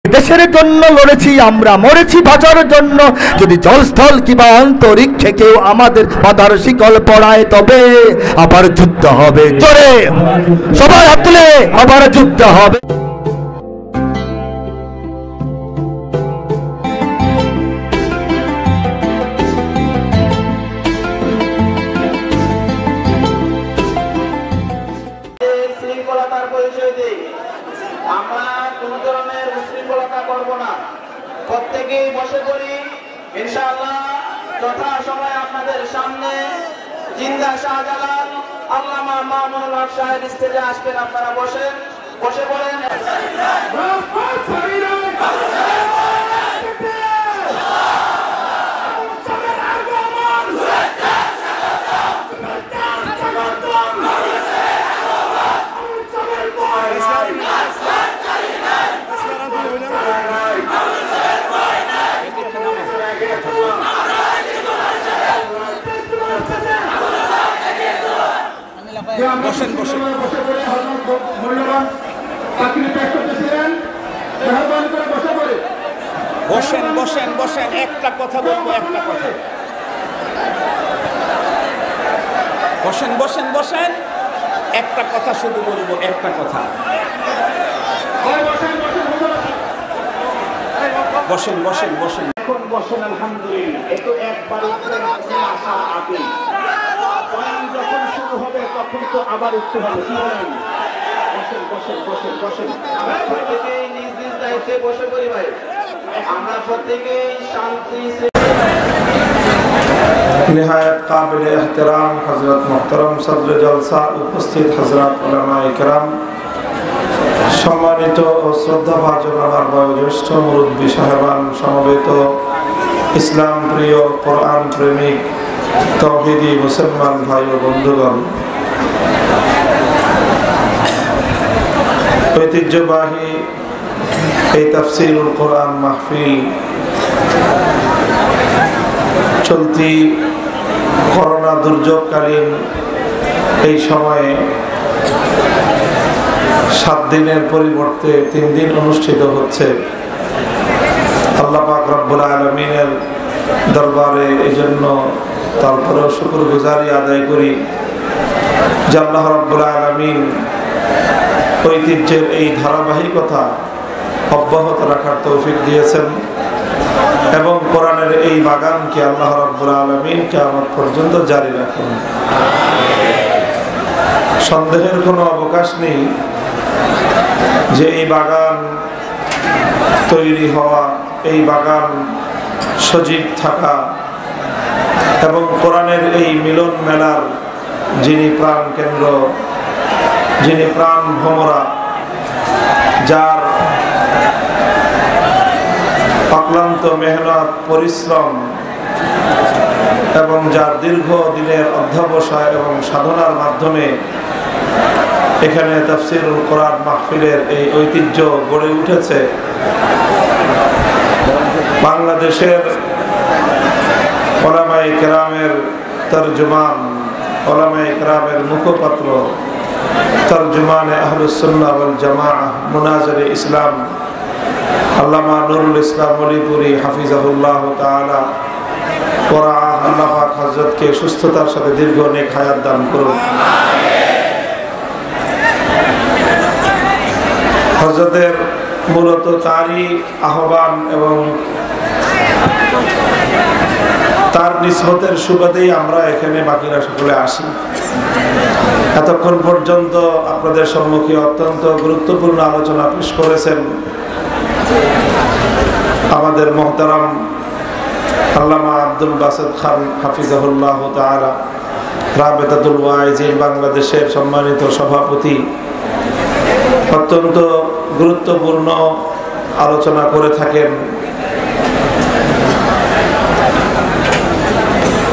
দেশের জন্য লড়েছি আমরা, মরেছি বাঁচার জন্য। যদি জলস্থল কিংবা অন্তরিক্ষে কেউ আমাদের বাধার শিকল পড়ায়, তবে আবার যুদ্ধ হবে। জোরে সবাই হাত তুলে, আবার যুদ্ধ হবে। শৃঙ্খলতার পরিচয় দিই। আমরা কোন ধরনের উশৃঙ্খলতা করব না। প্রত্যেকেই বসে পড়ি ইনশাআল্লাহ। যথা সময় আপনাদের সামনে জিন্দা শাহজালাল আল্লামা মামুনুল হক সাহেব স্টেজে আসবেন। আপনারা বসে পড়েন। বসেন বসেন বসেন বসেন বসেন একটা কথা বলবো, একটা কথা। বসেন বসেন বসেন, একটা কথা শুধু বলবো, একটা কথা। বসেন বসেন বসেন এখন বসেন। আলহামদুলিল্লাহ। একটু একবার আসা আগে যখন শুরু হবে তখন তো আবার উঠতে হবে। কি বলেন? বসেন বসেন বসেন বসেন। আমরা প্রত্যেকেই নিজ নিজ দায়িত্বে বসে পড়ি ভাই। আমরা প্রত্যেকেই শান্তি निहायत काबिल एहतराम हजरत मोहतरम सदर जलसा उपस्थित हजरत उलमा इकराम, सम्मानित ও শ্রদ্ধাভাজন আমার বয়োজ্যেষ্ঠ মুরব্বী সাহেবান, সমবেত ইসলাম প্রিয় কোরআন প্রেমিক তৌহিদি মুসলমান ভাই ও বন্ধুগণ, ঐতিহ্যবাহী এই তাফসীরুল কোরআন মাহফিল চলতি করোনা দুর্যোগকালীন এই সময়ে 7 দিনের পরিবর্তে 3 দিন অনুষ্ঠিত হচ্ছে। আল্লাহ পাক রব্বুল আলামিনের দরবারে এই জন্য তারপরেও শুকরগুজারি আদায় করি যে আল্লাহ রব্বুল আলামিন ঐতিহ্যের এই ধারাবাহিকতা অব্যাহত রাখার তৌফিক দিয়েছেন এবং কোরআনের এই বাগানকে আল্লাহ রাব্বুল আলামিন কিয়ামত পর্যন্ত জারি রাখুন। সন্দেহের কোনো অবকাশ নেই যে এই বাগান তৈরি হওয়া, এই বাগান সজীব থাকা এবং কোরআনের এই মিলন মেলার যিনি প্রাণ কেন্দ্র, যিনি প্রাণ ভোমরা, যার অক্লান্ত মেহনত পরিশ্রম এবং যার দীর্ঘ দিনের অধ্যবসায় এবং সাধনার মাধ্যমে এখানে তাফসীরুল কোরআন মাহফিলের এই ঐতিহ্য গড়ে উঠেছে। বাংলাদেশের উলামায়ে কেরামের তরজমান, উলামায়ে কেরামের মুখপাত্র, তরজমানে আহলুস সুন্নাহ ওয়াল জামাআহ, মুনাজিরে ইসলাম আল্লামা নুরুল ইসলাম মলিপুরি হাফিজাহুল্লাহ তাআলা ওয়া আল্লাহ পাক হযরতকে সুস্থতার সাথে দীর্ঘ নেক হায়াত দান করুন। হযরতের মূলত তারই আহ্বান এবং তার নিসবতের সুবাদেই আমরা এখানে বাকিরা সকলে আসি। এতক্ষণ পর্যন্ত আপনাদের সম্মুখে অত্যন্ত গুরুত্বপূর্ণ আলোচনা পেশ করেছেন আমাদের মোহতারাম আল্লামা আব্দুল বাসেত খান হাফিজাহুল্লাহ তাআলা, রাবেতাতুল ওয়াইজিন বাংলাদেশের সম্মানিত সভাপতি। অত্যন্ত গুরুত্বপূর্ণ আলোচনা করে থাকেন।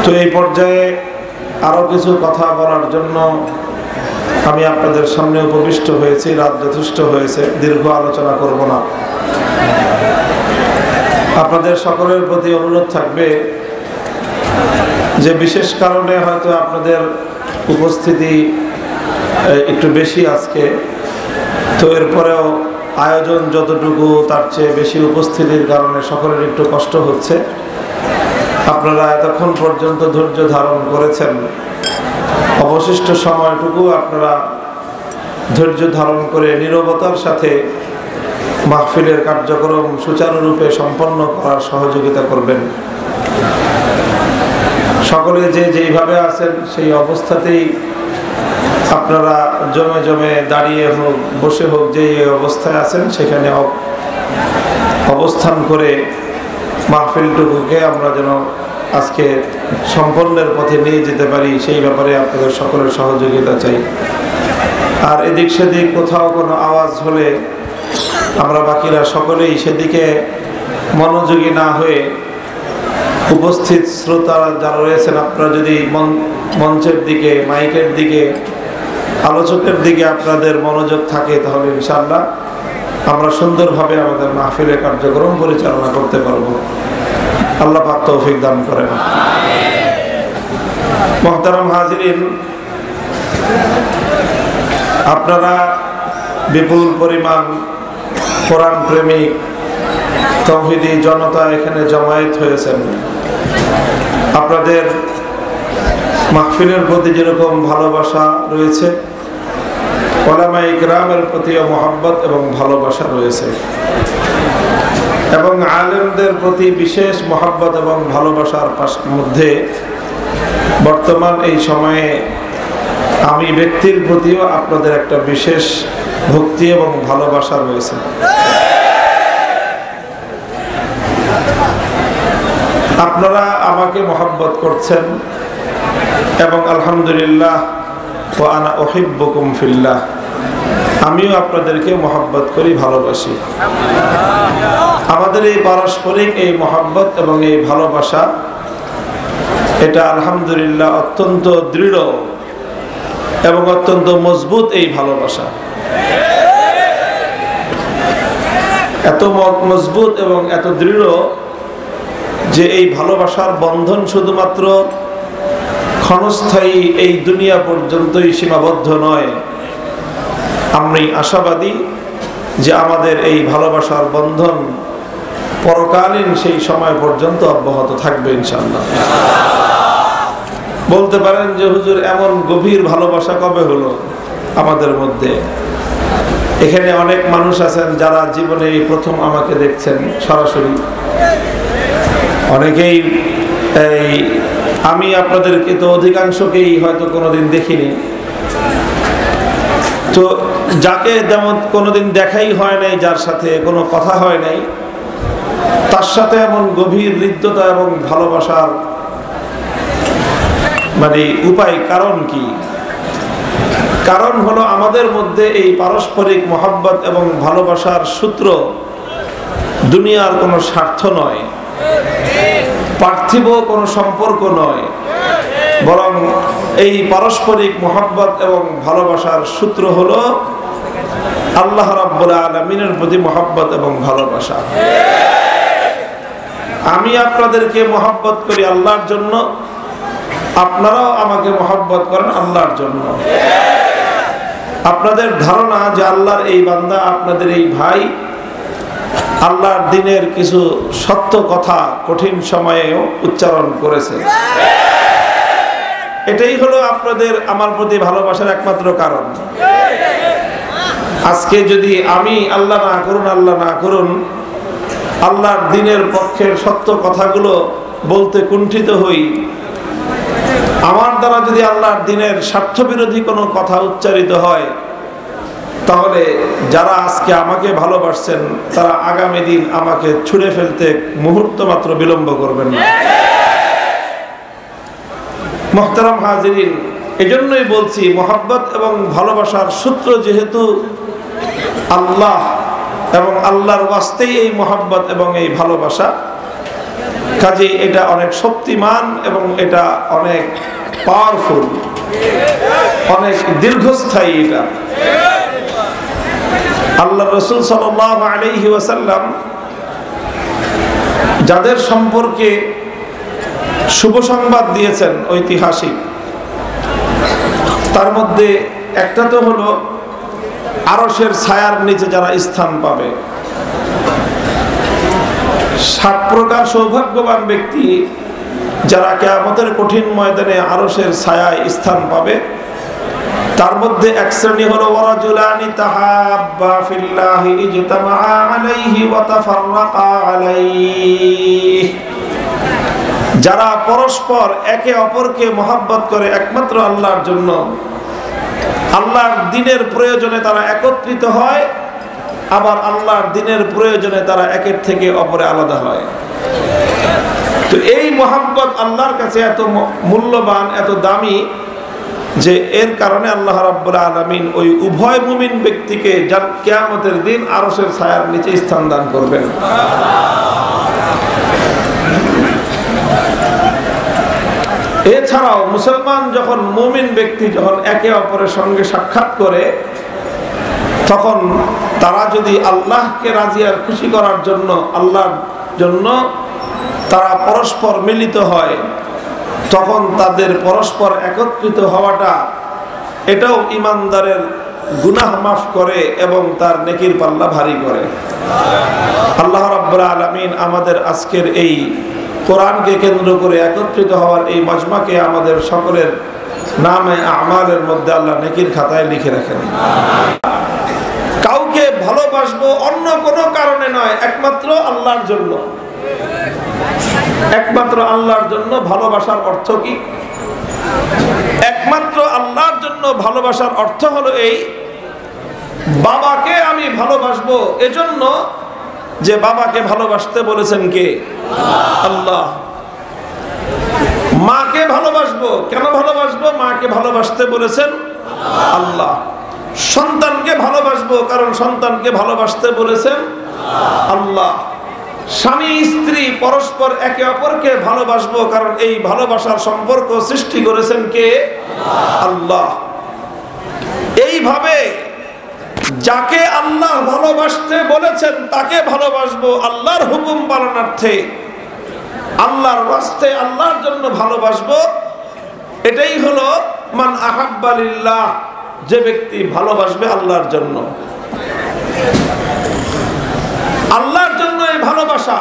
তো এই পর্যায়ে আরো কিছু কথা বলার জন্য আমি আপনাদের সামনে উপবিষ্ট হয়েছি। রাত যথেষ্ট হয়েছে, দীর্ঘ আলোচনা করব না। আপনাদের সকলের প্রতি অনুরোধ থাকবে যে বিশেষ কারণে হয়তো আপনাদের উপস্থিতি একটু বেশি আজকে, তো এরপরেও আয়োজন যতটুকু তার চেয়ে বেশি উপস্থিতির কারণে সকলের একটু কষ্ট হচ্ছে। আপনারা এতক্ষণ পর্যন্ত ধৈর্য ধারণ করেছেন, অবশিষ্ট সময়টুকু আপনারা ধৈর্য ধারণ করে নীরবতার সাথে মাহফিলের কার্যক্রম সুচারুরূপে সম্পন্ন করার সহযোগিতা করবেন। সকলে যে যেইভাবে আছেন সেই অবস্থাতেই আপনারা জমে জমে দাঁড়িয়ে হোক বসে হোক যে অবস্থায় আছেন সেখানে অবস্থান করে মাহফিলটুকুকে আমরা যেন আজকে সম্পন্নের পথে নিয়ে যেতে পারি সেই ব্যাপারে আপনাদের সকলের সহযোগিতা চাই। আর এদিক সেদিক কোথাও কোনো আওয়াজ হলে আমরা বাকিরা সকলেই সেদিকে মনোযোগী না হয়ে উপস্থিত শ্রোতারা যারা রয়েছেন আপনারা যদি মঞ্চের দিকে, মাইকের দিকে, আলোচকের দিকে আপনাদের মনোযোগ থাকে তাহলে ইনশাআল্লাহ আমরা সুন্দরভাবে আমাদের মাহফিলের কার্যক্রম পরিচালনা করতে পারব। আল্লাহ পাক তৌফিক দান করেন। মুহতারাম হাজিরিন, আপনারা বিপুল পরিমাণ কোরআন প্রেমিক তাওহীদি জনতা এখানে জমায়েত হয়েছেন। আপনাদের মাহফিলের প্রতি যেরকম ভালোবাসা রয়েছে, উলামায়ে কিরামের প্রতিও মহব্বত এবং ভালোবাসা রয়েছে, এবং আলেমদের প্রতি বিশেষ মহব্বত এবং ভালোবাসার মধ্যে বর্তমান এই সময়ে আমি ব্যক্তির প্রতিও আপনাদের একটা বিশেষ ভক্তি এবং ভালোবাসা রয়েছে। আপনারা আমাকে মহব্বত করছেন এবং আলহামদুলিল্লাহ ওয়া আনা উহিব্বুকুম ফিল্লাহ, আমিও আপনাদেরকে মহব্বত করি, ভালোবাসি। আমাদের এই পারস্পরিক এই মহব্বত এবং এই ভালোবাসা এটা আলহামদুলিল্লাহ অত্যন্ত দৃঢ় এবং অত্যন্ত মজবুত। এই ভালোবাসা এত মজবুত এবং এত দৃঢ় যে এই ভালোবাসার বন্ধন শুধুমাত্র ক্ষণস্থায়ী এই দুনিয়া পর্যন্তই সীমাবদ্ধ নয়। আমি আশাবাদী যে আমাদের এই ভালোবাসার বন্ধন পরকালীন সেই সময় পর্যন্ত অব্যাহত থাকবে ইনশাআল্লাহ। বলতে পারেন যে হুজুর এমন গভীর ভালোবাসা কবে হলো আমাদের মধ্যে? এখানে অনেক মানুষ আছেন যারা জীবনে এই প্রথম আমাকে দেখছেন সরাসরি। অনেকেই আমি আপনাদেরকে তো অধিকাংশকেই হয়তো কোনোদিন দেখিনি, তো যাকে যেমন কোনোদিন দেখাই হয় নাই, যার সাথে কোনো কথা হয় নাই, তার সাথে এমন গভীর হৃদ্যতা এবং ভালোবাসার মানে উপায় কারণ কি? কারণ হলো আমাদের মধ্যে এই পারস্পরিক মহব্বত এবং ভালোবাসার সূত্র দুনিয়ার কোনো স্বার্থ নয়, পার্থিব কোনো সম্পর্ক নয়, বরং এই পারস্পরিক মহব্বত এবং ভালোবাসার সূত্র হলো আল্লাহ রাব্বুল আলামিনের প্রতি মহব্বত এবং ভালোবাসা। আমি আপনাদেরকে মহব্বত করি আল্লাহর জন্য, আপনারাও আমাকে মহব্বত করেন আল্লাহর জন্য। আপনাদের ধারণা যে আল্লাহর এই বান্দা, আপনাদের এই ভাই আল্লাহর দ্বীনের কিছু সত্য কথা কঠিন সময়েও উচ্চারণ করেছে, এটাই হলো আপনাদের আমার প্রতি ভালোবাসার একমাত্র কারণ। আজকে যদি আমি আল্লাহ না করুন আল্লাহর দ্বীনের পক্ষের সত্য কথাগুলো বলতে কুণ্ঠিত হই, আমার দ্বারা যদি আল্লাহর দ্বীনের স্বার্থবিরোধী কোনো কথা উচ্চারিত হয়, তাহলে যারা আজকে আমাকে ভালোবাসছেন তারা আগামী দিন আমাকে ছুঁড়ে ফেলতে মুহূর্ত মাত্র বিলম্ব করবেন না। মুহতারাম হাজিরিন, এজন্যই বলছি মহব্বত এবং ভালোবাসার সূত্র যেহেতু আল্লাহ এবং আল্লাহর ওয়াস্তেই এই মহব্বত এবং এই ভালোবাসা, কাজে এটা অনেক শক্তিমান এবং এটা অনেক পাওয়ারফুল, অনেক দীর্ঘস্থায়ী। এটা আল্লাহ রাসূল সাল্লাল্লাহু আলাইহি ওয়াসাল্লাম যাদের সম্পর্কে শুভ সংবাদ দিয়েছেন ঐতিহাসিক, তার মধ্যে একটা তো হলো আরশের ছায়ার নিচে যারা স্থান পাবে। 7 প্রকার সৌভাগ্যবান ব্যক্তি যারা কিয়ামতের কঠিন ময়দানে আরশের ছায়ায় স্থান পাবে, তার মধ্যে এক শ্রেণী হলো ওয়ারাজুলানি তাহাব্বা ফিল্লাহি ইজতামা আলাইহি ওয়া তাফাররাকা আলাইহি, যারা পরস্পর একে অপরকে মহব্বত করে একমাত্র আল্লাহর জন্য, আল্লাহর দ্বীনের প্রয়োজনে তারা একত্রিত হয়, আবার আল্লাহর দ্বীনের প্রয়োজনে তারা একের থেকে অপরে আলাদা হয়। তো এই মহব্বত আল্লাহর কাছে এত মূল্যবান, এত দামি, যে এর কারণে আল্লাহ রাব্বুল আলামিন ওই উভয় মুমিন ব্যক্তিকে কিয়ামতের দিন আরশের ছায়ার নিচে স্থান দান করবেন। এছাড়াও মুসলমান যখন মুমিন ব্যক্তি যখন একে অপরের সঙ্গে সাক্ষাৎ করে, তখন তারা যদি আল্লাহকে রাজি আর খুশি করার জন্য, আল্লাহর জন্য তারা পরস্পর মিলিত হয়, তখন তাদের পরস্পর একত্রিত হওয়াটা এটাও ইমানদারের গুনাহ মাফ করে এবং তার নেকির পাল্লা ভারী করে। আল্লাহ রাব্বুল আলামিন আমাদের আজকের এই কোরআনকে কেন্দ্র করে একত্রিত হওয়ার এই মজমাকে আমাদের সকলের নামে আমালের মধ্যে আল্লাহ নেকির খাতায় লিখে রাখেন। কাউকে ভালোবাসবো অন্য কোনো কারণে নয়, একমাত্র আল্লাহর জন্য। একমাত্র আল্লাহর জন্য ভালোবাসার অর্থ কি? একমাত্র আল্লাহর জন্য ভালোবাসার অর্থ হলো এই, বাবাকে আমি ভালোবাসবো এজন্য যে বাবাকে ভালোবাসতে বলেছেন কে? আল্লাহ। মাকে ভালোবাসবো, কেন ভালোবাসবো? মাকে ভালোবাসতে বলেছেন আল্লাহ। সন্তানকে ভালোবাসবো, কারণ সন্তানকে ভালোবাসতে বলেছেন আল্লাহ। স্বামী স্ত্রী পরস্পর একে অপরকে ভালোবাসবো, কারণ এই ভালোবাসার সম্পর্ক সৃষ্টি করেছেন কে? আল্লাহ। এইভাবে যাকে আল্লাহ ভালোবাসতে বলেছেন তাকে ভালোবাসবো আল্লাহর হুকুম পালনার্থে, আল্লাহর ওয়াস্তে, আল্লাহর জন্য ভালোবাসবো। এটাই হলো মান আহাব্বা লিল্লাহ, যে ব্যক্তি ভালোবাসবে আল্লাহর জন্য। আল্লাহর জন্য এই ভালোবাসা।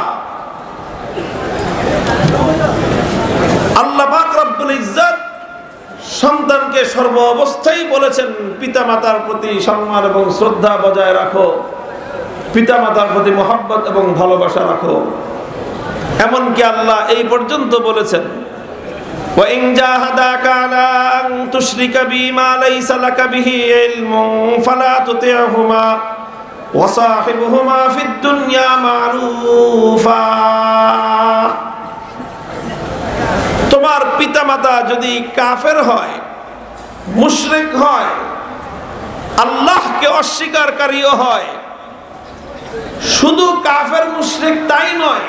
আল্লাহ পাক রব্বুল ইজ্জত সন্তানকে সর্ব অবস্থায় বলেছেন পিতামাতার প্রতি সম্মান এবং শ্রদ্ধা বজায় রাখো, পিতামাতার প্রতি মহব্বত এবং ভালোবাসা রাখো। এমনকি আল্লাহ এই পর্যন্ত বলেছেন, ওয়া ইন জাহাদাকা আলা আন তুশরিকা বিমা লাইসা লাকা বিহি ইলমুন ফালা তুতি'হুমা ওয়া সাহিবহুমা ফিদ দুনিয়া মা'রুফা। তোমার পিতামাতা যদি কাফের হয়, মুশরিক হয়, আল্লাহকে অস্বীকারকারীও হয়, শুধু কাফের মুশরিক তাই নয়,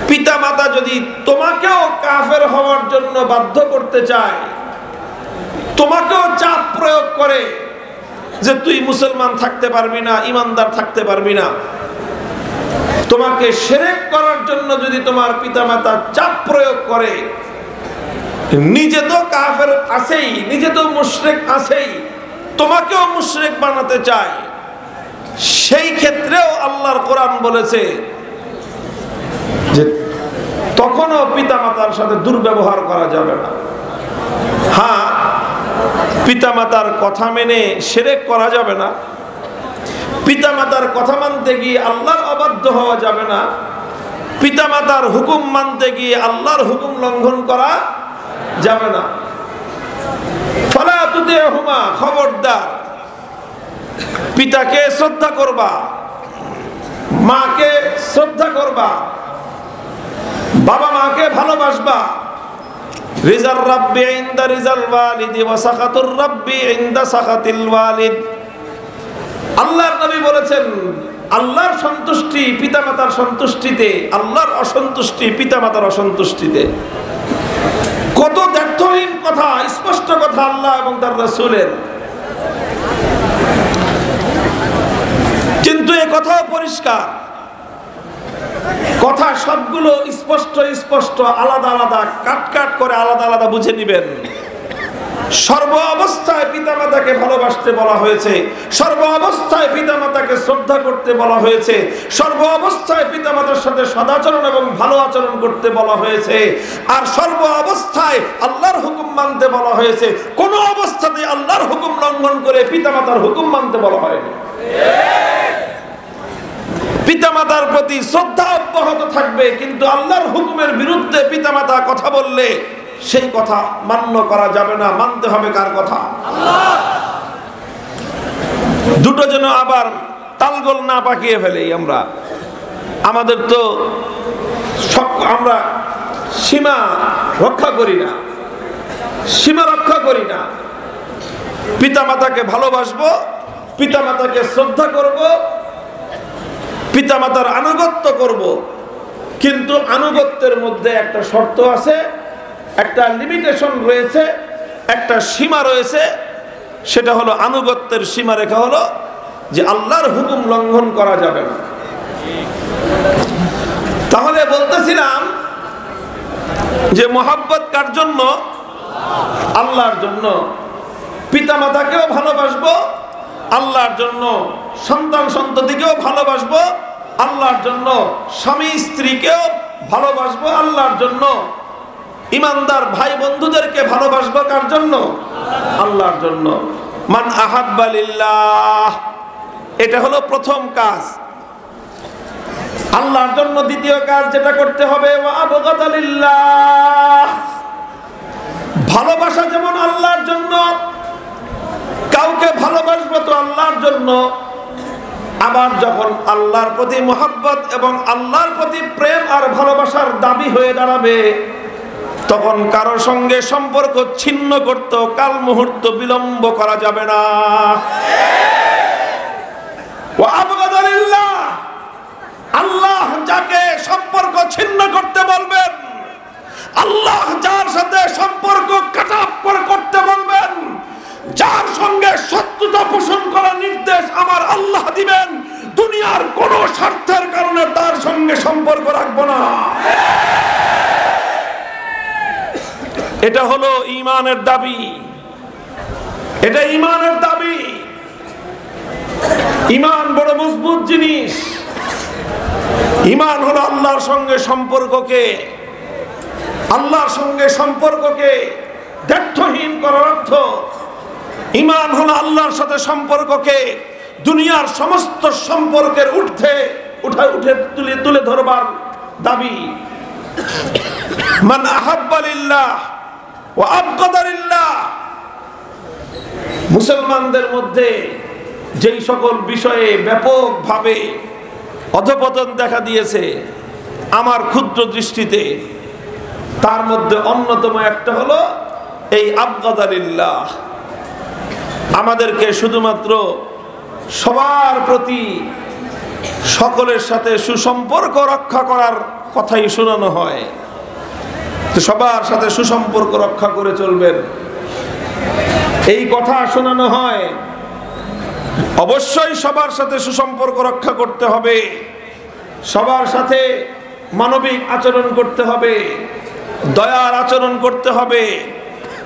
পিতামাতা যদি তোমাকেও কাফের হওয়ার জন্য বাধ্য করতে চায়, তোমাকেও চাপ প্রয়োগ করে যে তুই মুসলমান থাকতে পারবি না, ইমানদার থাকতে পারবি না, তোমাকে শিরক করার জন্য যদি তোমার পিতামাতা চাপ প্রয়োগ করে, নিজে তো কাফের আছেই, নিজে তো মুশরিক আছেই, তোমাকেও মুশরিক বানাতে চায়, সেই ক্ষেত্রেও আল্লাহর কোরআন বলেছে যে তখনও পিতামাতার সাথে দুর্ব্যবহার করা যাবে না। হ্যাঁ, পিতামাতার কথা মেনে শিরক করা যাবে না, পিতামাতার কথা মানতে গিয়ে আল্লাহর অবাধ্য হওয়া যাবে না, পিতামাতার হুকুম মানতে গিয়ে আল্লাহর হুকুম লঙ্ঘন করা যাবে না। ফালা তুতি'হুমা, খবরদার, পিতাকে শ্রদ্ধা করবা, মাকে শ্রদ্ধা করবা, বাবা মাকে ভালোবাসবা। রিজার রাব্বি ইনদা রিজাল ওয়ালিদি ওয়া সাখাতুর রাব্বি ইনদা সাখাতিল ওয়ালিদ। আল্লাহর নবী বলেছেন, আল্লাহর সন্তুষ্টি পিতামাতার সন্তুষ্টিতে, আল্লাহর অসন্তুষ্টি পিতামাতার অসন্তুষ্টিতে। কত দ্ব্যর্থহীন কথা, স্পষ্ট কথা আল্লাহ এবং তার রাসূলের। কিন্তু এ কথাও পরিষ্কার, কথা সবগুলো স্পষ্ট স্পষ্ট, আলাদা আলাদা, কাট কাট করে আলাদা আলাদা বুঝে নিবেন। সর্ব অবস্থায় পিতামাতাকে ভালোবাসতে বলা হয়েছে, সর্ব অবস্থায় পিতামাতাকে শ্রদ্ধা করতে বলা হয়েছে, সর্ব অবস্থায় পিতামাতার সাথে সদাচরণ এবং ভালো আচরণ করতে বলা হয়েছে, আর সর্ব অবস্থায় আল্লাহর হুকুম মানতে বলা হয়েছে। কোন অবস্থাতে আল্লাহর হুকুম লঙ্ঘন করে পিতামাতার হুকুম মানতে বলা হয়নি। পিতামাতার প্রতি শ্রদ্ধা অব্যাহত থাকবে, কিন্তু আল্লাহর হুকুমের বিরুদ্ধে পিতামাতা কথা বললে সেই কথা মান্য করা যাবে না। মানতে হবে কার কথা? দুটো যেন আবার তালগোল না পাকিয়ে ফেলে। আমাদের তো আমরা সীমা রক্ষা করি না, সীমা রক্ষা করি না। পিতামাতাকে ভালোবাসবো, পিতামাতাকে শ্রদ্ধা করব, পিতামাতার আনুগত্য করব, কিন্তু আনুগত্যের মধ্যে একটা শর্ত আছে, একটা লিমিটেশন রয়েছে, একটা সীমা রয়েছে। সেটা হলো আনুগত্যের সীমারেখা হলো যে আল্লাহর হুকুম লঙ্ঘন করা যাবে না। তাহলে বলতেছিলাম যে মহব্বত কার জন্য? আল্লাহর জন্য। পিতামাতাকেও ভালোবাসবো আল্লাহর জন্য, সন্তান সন্ততিকেও ভালোবাসবো আল্লাহর জন্য, স্বামী স্ত্রীকেও ভালোবাসবো আল্লাহর জন্য, ইমানদার ভাই বন্ধুদেরকে ভালোবাসবো কার জন্য? আল্লাহর জন্য। মান আহাব্বা লিল্লাহ, এটা হলো প্রথম কাজ আল্লাহর জন্য। দ্বিতীয় কাজ যেটা করতে হবে, ওয়া আবগাদা লিল্লাহ, ভালোবাসা যেমন আল্লাহর জন্য, কাউকে ভালোবাসবো তো আল্লাহর জন্য। আবার যখন আল্লাহর প্রতি মহব্বত এবং আল্লাহর প্রতি প্রেম আর ভালোবাসার দাবি হয়ে দাঁড়াবে, তখন কারো সঙ্গে সম্পর্ক ছিন্ন করতে কাল মুহূর্ত বিলম্ব করা যাবে না। আল্লাহ যাকে সম্পর্ক ছিন্ন করতে বলবেন, আল্লাহ যার সাথে সম্পর্ক কাটাপ্পর করতে বলবেন, যার সঙ্গে শত্রুতা পোষণ করার নির্দেশ আমার আল্লাহ দিবেন, দুনিয়ার কোন স্বার্থের কারণে তার সঙ্গে সম্পর্ক রাখবো না। এটা হলো ঈমানের দাবি, এটা ঈমানের দাবি। ঈমান বড় মজবুত জিনিস। ঈমান হলো আল্লাহর সঙ্গে সম্পর্ককে, আল্লাহর সঙ্গে সম্পর্ককে দ্ব্যর্থহীন করার অর্থ। ঈমান হলো আল্লাহর সাথে সম্পর্ককে দুনিয়ার সমস্ত সম্পর্কের ঊর্ধ্বে তুলে ধরবার দাবি। মান আহাব্বা লিল্লাহ ওয়া আবগাদা লিল্লাহ। মুসলমানদের মধ্যে যেই সকল বিষয়ে ব্যাপকভাবে অধপতন দেখা দিয়েছে আমার ক্ষুদ্র দৃষ্টিতে, তার মধ্যে অন্যতম একটা হলো এই আবগাদা লিল্লাহ। আমাদেরকে শুধুমাত্র সবার প্রতি সকলের সাথে সুসম্পর্ক রক্ষা করার কথাই শোনানো হয়, সবার সাথে সুসম্পর্ক রক্ষা করে চলবেন এই কথা শোনানো হয়। অবশ্যই সবার সাথে সুসম্পর্ক রক্ষা করতে হবে, সবার সাথে মানবিক আচরণ করতে হবে, দয়ার আচরণ করতে হবে,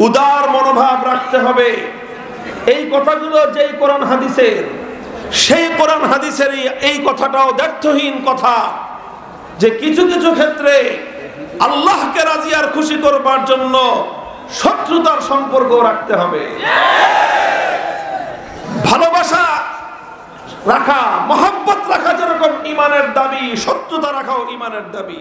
উদার মনোভাব রাখতে হবে। এই কথাগুলো যেই কোরআন হাদিসের, সেই কোরআন হাদিসের এই কথাটাও দ্ব্যর্থহীন কথা যে কিছু কিছু ক্ষেত্রে আল্লাহকে রাজি আর খুশি করবার জন্য শত্রুতার সম্পর্ক রাখতে হবে। ভালোবাসা রাখা, মহব্বত রাখা যেরকম ঈমানের দাবি, শত্রুতা রাখাও ঈমানের দাবি।